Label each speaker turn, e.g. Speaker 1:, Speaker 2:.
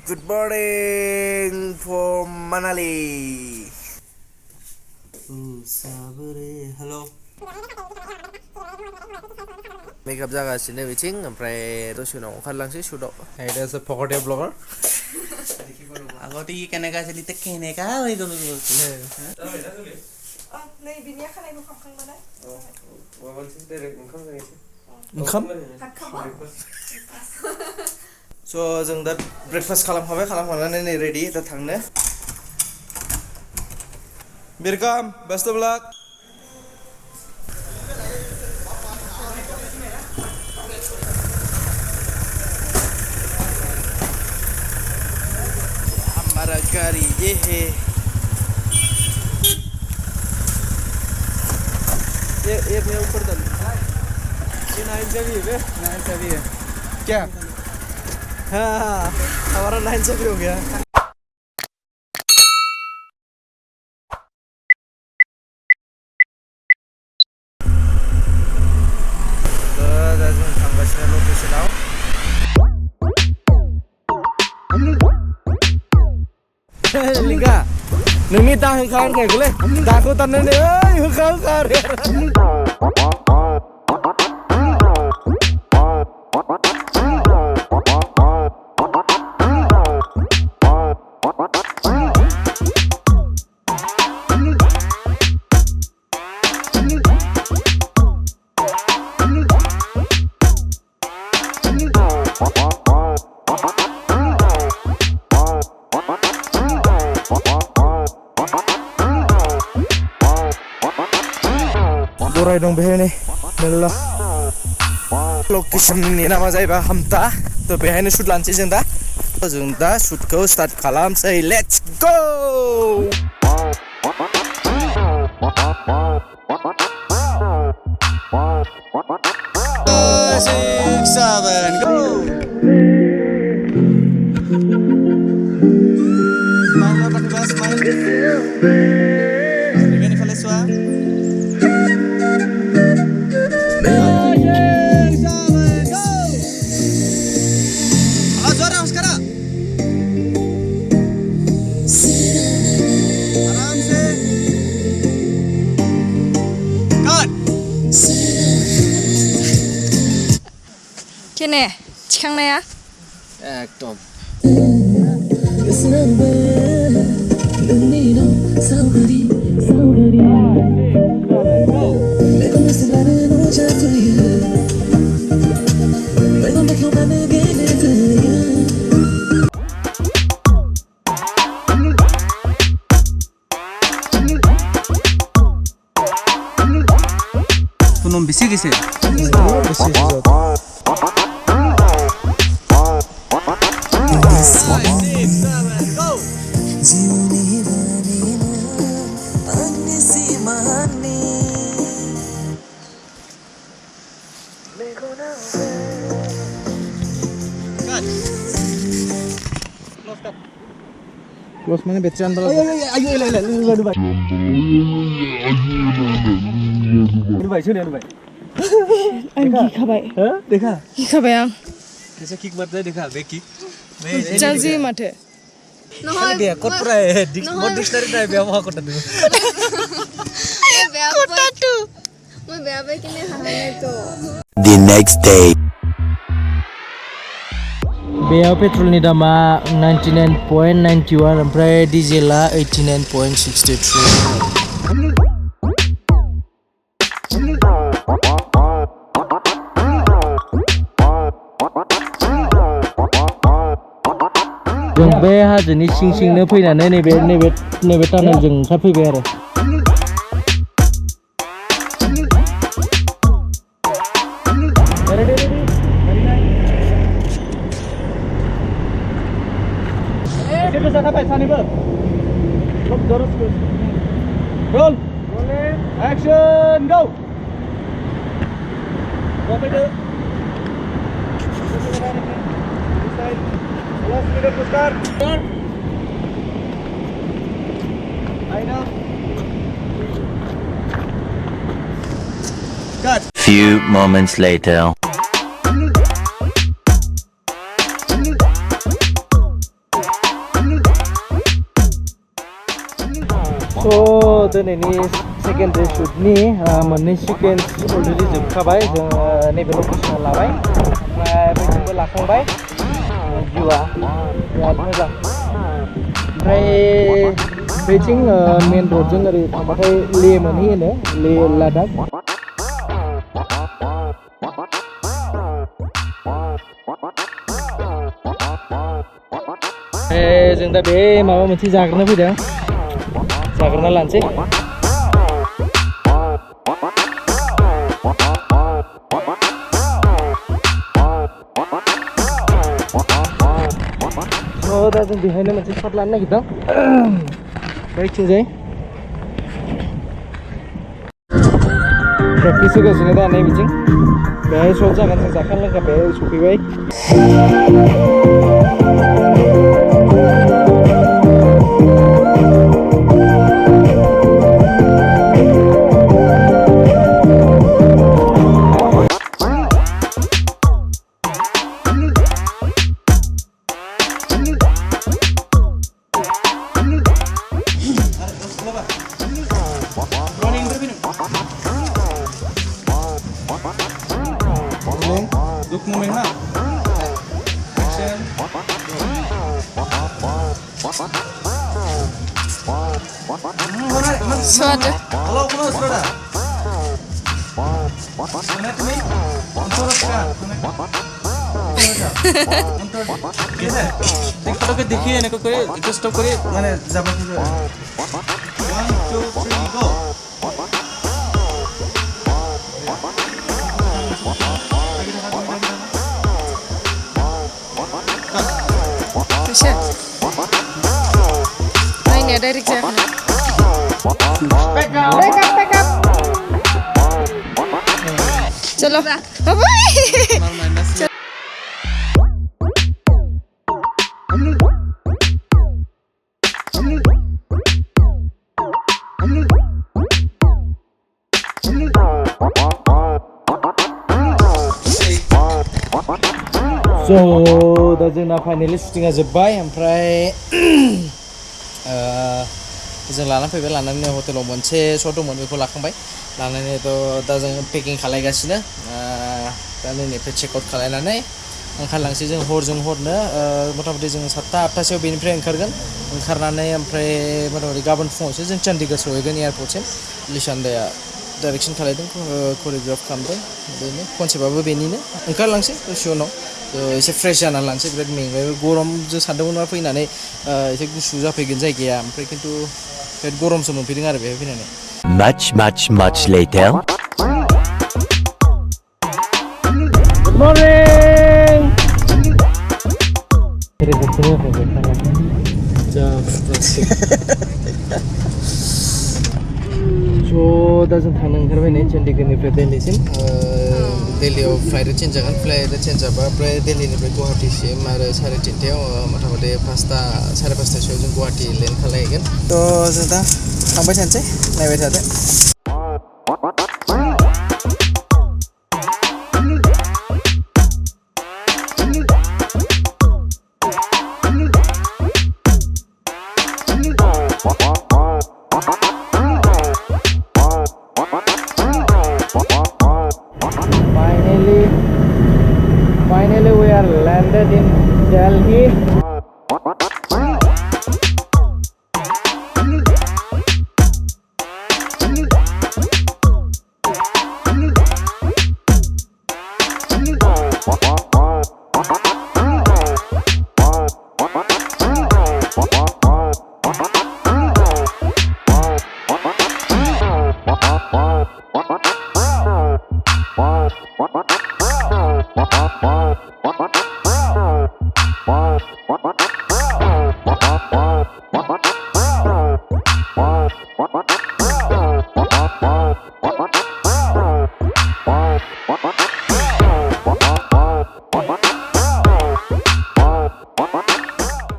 Speaker 1: Good morning from Manali.
Speaker 2: Hello.
Speaker 1: Makeup जागासिनो बिथिं ओमफ्राय दसे उनाव ओंखारलांसै शुटआव
Speaker 2: It is a pocket blogger. আগতে ই কেনেকা আছিল এতিয়া কেনেকা হৈ গ'ল বলছিলে
Speaker 3: नै बिनिया खानायखौ खामखांबाय
Speaker 1: ओंखाम स' जों दा ब्रेकफास्ट खालामखांनानै नै रेडि दा थांनो वेलकाम बेस्ट अफ लाक हमारा गाड़ी ये है ये मेरे ऊपर डाल ये 9 भी है 9 भी है क्या हाँ हमारा 9 भी हो गया तो जों थांगासिनो लकेसनाव लिंगा नोंनि दा होखा होनखायखौलै दाखौ दाननानै ओइ होखा आरो गराय दं बेहाय नै मेल्ला लकेसननि नामा जाहैबाय हामता थ' बेहायनो शुट लानोसै जों दा शुटखौ स्टार्ट खालामसै let's go
Speaker 2: 6, 7, go! Smile pakai bahasa smile. Ini kali suara. 6, 7, go! Awas suara sekarang. Aram se. Cut.
Speaker 3: केने थिखांनाया
Speaker 1: एकदम
Speaker 2: Belum bisa gitu.
Speaker 1: Close mana veteran bala ayo भाई सुन भाई
Speaker 3: आं गिखाबाय
Speaker 1: देखा
Speaker 3: गिखाबाय आं
Speaker 2: Bisa kick मारता देखा बे kick
Speaker 3: जाजि माथो
Speaker 2: নহয় দে কত প্রায় মোর ডিকশনারি নাই ব্যবহার করতে দিব
Speaker 3: কোটাটো মই বেয়া বেয়া কিনে হাহাই তো
Speaker 4: The next day.
Speaker 1: बेयाव पेट्रलनि दामा 99.91 ओमफ्राय डिजेला 89.63 जों बे हाजोनि सिं-सिंनो फैनानै नैबे टानेलजों ओंखारफैबाय आरो Roll. Action, go.
Speaker 4: Few moments later.
Speaker 1: So दिनैनि सेकेन्ड डे शुटनि मोननै सिकेन्स अलरेडि जोबखाबाय जोङो नैबे लकेसनाव लाबाय ओमफ्राय बैथिंबो लाखांबाय भिउआ बिराद मोजां ओमफ्राय बैथिं मेन रडजों ओरै थांबाथाय ले मोनहैयोनो ले लादाख जों दा बे माबा मोनसे जाग्रोनो फैदों जाग्रोना लानोसै दा जों बेहायनो मोनसे शट लानो नागिरदों बैथिंजाय प्रेक्टिस होगासिनो दा नै बिथिं बेहाय शट जागोन जों जाखां लोंखां बेहाय सफैबाय
Speaker 2: Look moving na. Action.
Speaker 3: Suara.
Speaker 2: Halo, kuno saudara. Connect me. Untuk क्या? कैसे? देख फोटो के देखिए इनको करे जस्ट स्टॉप करे मैंने जबरदस्त 1 2 3 गो
Speaker 3: Bisa. Nah ini ada Rick Jahan. Back up. Chalo. Bye.
Speaker 1: So दा जोंना फाइनालि शुटिंआ जोब्बाय ओमफ्राय जों लाना फैबाय लानानै हटेलाव मोनसे शट दंमोन बेखौ लाखांबाय लानानैथ' दा जों पेकिं खालायगासिनो दा नैनिफ्राय चेक आउट खालायनानै ओंखारलांसै जों हरजों हरनो मथा-मथि जों 7टा 8टासोआव बेनिफ्राय ओंखारगोन ओंखारनानै ओमफ्राय मथा-मथि गाबोन फुङावसो जों चन्डीगढ़ सहैगोन एयारपर्टसिम लिशानदाया डाइरेक्सन खालायदों करिय'ग्राफ खालामदों बेनो कनसेप्टआबो बेनिनो ओंखारलांसै दसे उनाव एसे फ्रेश जानानै लानोसै बिराद मेंबाय गरमजों सानदोंमोन मा फैनानै एसे गुसु जाफैगोन जायगाया ओमफ्राय खिन्थु बिराद गरमसो मोनफैदों आरो बेहाय फैनानै
Speaker 4: Much later.
Speaker 1: Good morning. So दा जों थांनो ओंखारबाय नै चन्डीगढ़निफ्राय दिल्लीसिम दिल्लीयाव फ्लाइट चेन्ज जागोन फ्लाइट चेन्ज जाबा ओमफ्राय दिल्लीनिफ्राय गुवाहाटीसिम आरो 3:30आव मथा-मथि 5टा 5:30सोआव जों गुवाहाटी लेन्ड खालायगोन थ' जों दा थांबाय थानोसै नायबाय थादो Finally we are landed in Delhi